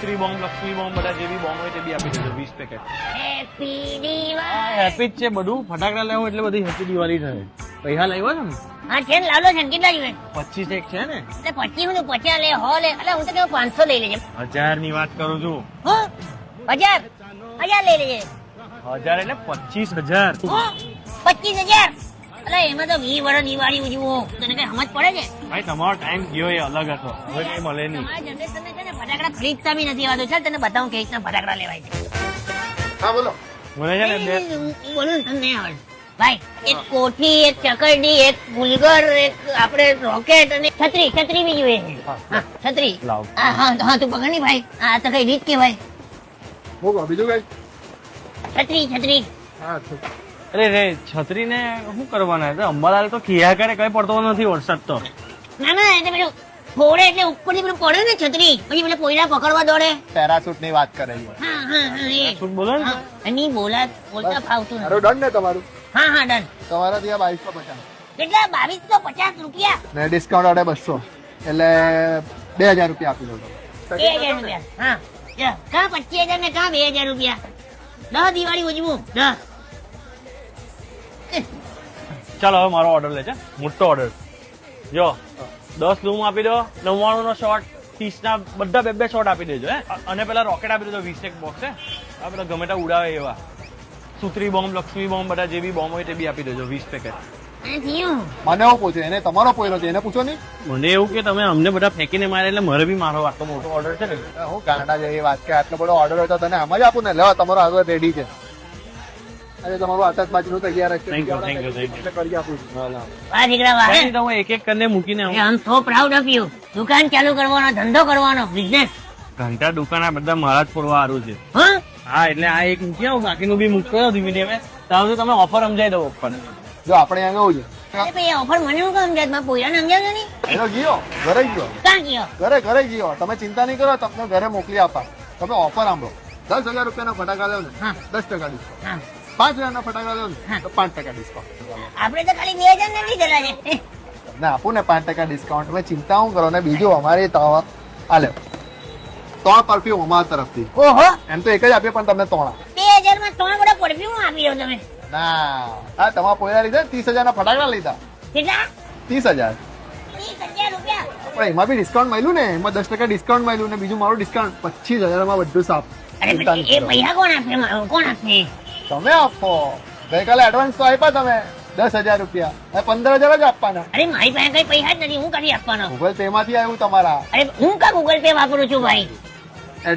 Shri bomb, Lakshmi bomb, બધા જે બી bomb હોય તે બી આપી દેજો 20 પેકેટ. હેપી દિવાળી. હેપી જ છે બધું. ફટાકડા લેવો એટલે બધી હેપી દિવાળી થાય. પૈસા લાવ્યો છે ને? હા છે ને, લાવલો છે ને, કેટલા જોઈએ? 25 એક છે ને? એટલે 25 હું તો 50 લે, 100 લે. એટલે હું તો કેવું 500 લઈ લેજે. 1000 ની વાત કરું છું. હું 1000 લઈ લેજે. 1000 એટલે 25,000. હું 25,000. એટલે એમાં તો 20 વર્ષ દિવાળી ઉજવું, તને કઈ સમજ પડે છે? ભાઈ તમારો ટાઈમ ગયો એ અલગ હતો, હવે કઈ મળે નહીં. તમારા જનરેશનને છે ને ફટાકડા ખરીદતા બી નથી આવતું. ચાલ તને બતાવું કે રીતના ફટાકડા લેવાય છે. હા બોલો. મને છે ને હું બોલું ને તમને નહીં આવડે. ભાઈ એક કોઠી, એક ચકરડી, એક ગુલગર, એક આપણે રોકેટ અને છત્રી બી જોઈએ છે. હા છત્રી. લાવ. હા તું પકડ ની ભાઈ. આ તો કઈ રીત કેવાય. બોલો બીજું કઈ? છત્રી. હા અરે રે છત્રી ને શું કરવાના છે? અંબાલાલ તો ખિયા કરે, કઈ પડતો નથી વરસાદ તો. ના એટલે પેલું ફોડે એટલે ઉપરથી પેલું પડે ને છત્રી, પછી પેલા પોયડા પકડવા દોડે. પેરાશૂટ ની વાત કરે છે. હા એ શું બોલો ને? એની બોલતા ફાવતું નથી. મારું ડન ને તમારું? હા ડન. તમારા ત્યાં 2250 કેટલા? 2250 રૂપિયા. ને ડિસ્કાઉન્ટ આડે 200 એટલે 2000 રૂપિયા આપી દો. 2000 રૂપિયા. હા કા 25,000 ને કા 2000 રૂપિયા. 10 દિવાળી ઉજવું 10. ચાલો હવે મારો ઓર્ડર લે છે, મોટો ઓર્ડર. જો 10 લૂમ આપી દો, 99 નો શોટ, 30 ના બધા બે શોટ આપી દેજો. અને પેલા રોકેટ આપી દેજો 20 એક બોક્સ. આ પેલા ગમે ત્યાં ઉડાવે એવા સુત્રી બોમ્બ, લક્ષ્મી બોમ્બ, બધા જે બી બોમ્બ હોય તે બી આપી દેજો 20 પેકેટ. મને એવું પૂછે, એને તમારો પોયરો છે એને પૂછો નહીં. મને એવું કે તમે અમને બધા ફેંકીને મારે એટલે મારે બી મારો આટલો મોટો ઓર્ડર છે ને. હું ગાંડા જેવી વાત કે આટલો બધો ઓર્ડર હોય તો તને આમ જ આપું ને. લેવા તમારો આગળ રેડી છે. અરે તમારું આતશબાજીનું તૈયાર છે. Thank you. એટલે કરી આપું છું. વાહ દીકરા વાહ. કઈ નહીં તો હું એક એક કરીને મૂકીને આવું. આઈ એમ સો પ્રાઉડ ઓફ યુ. દુકાન ચાલુ કરવાનો, ધંધો કરવાનો, બિઝનેસ. ઘંટા દુકાન આ બધા મારા જ ફોડવા સારું છે. હા હા એટલે આ એક મૂકી આવું, બાકીનું બી મૂકતો ધીમે ધીમે. ત્યાં સુધી તમે ઓફર સમજાઈ દો ઉપર. જો આપણે અહીંયા કેવું છે, અરે ભાઈ ઓફર મને હું કેમ સમજાય? પોયરાને સમજાવજો નહીં. એનો ગયો ઘરે ગયો, ક્યાં ગયો? ઘરે ગયો. તમે ચિંતા નહીં કરો, તમને ઘરે મોકલી આપા. તમે ઓફર સાંભળો. 10,000 રૂપિયાના ફટાકા લો ને, હા. 10% ડિસ્કાઉન્ટ. હા 5,000 ના ફટાકા લો ને હા. તો 5% ડિસ્કાઉન્ટ. આપણે તો ખાલી 2000 ને લીધેલા છે. તમને આપું ને 5% ડિસ્કાઉન્ટ. તમે ચિંતા હું કરો ને. બીજું અમારી હાલે 3 પરફ્યુમ અમારા તરફથી. ઓહો એમ તો એક જ આપીએ પણ તમને 3. 2000 માં 3 બધા પરફ્યુમ આપી દો તમે. ના હા તમારા પોયરા લીધા 30,000 ના ફટાકડા લીધા. કેટલા? 30,000. 30,000 રૂપિયા. પણ એમાં બી ડિસ્કાઉન્ટ મળ્યું ને. એમાં 10% ડિસ્કાઉન્ટ મળ્યું ને બીજું મારું ડિસ્કાઉન્ટ 25,000 માં બધું સાફ. અરે ચિંતા પછી નહીં એ કરો. પૈસા કોણ આપે? કોણ આપે? તમે આપો. ગઈકાલે એડવાન્સ તો આપ્યા તમે 10,000 રૂપિયા. હવે 15,000 જ આપવાના. અરે મારી પાસે કઈ પૈસા જ નથી, હું કરી આપવાનો? ગૂગલ પે માંથી આવ્યું તમારા. અરે હું કા ગૂગલ પે વાપરું છું ભાઈ?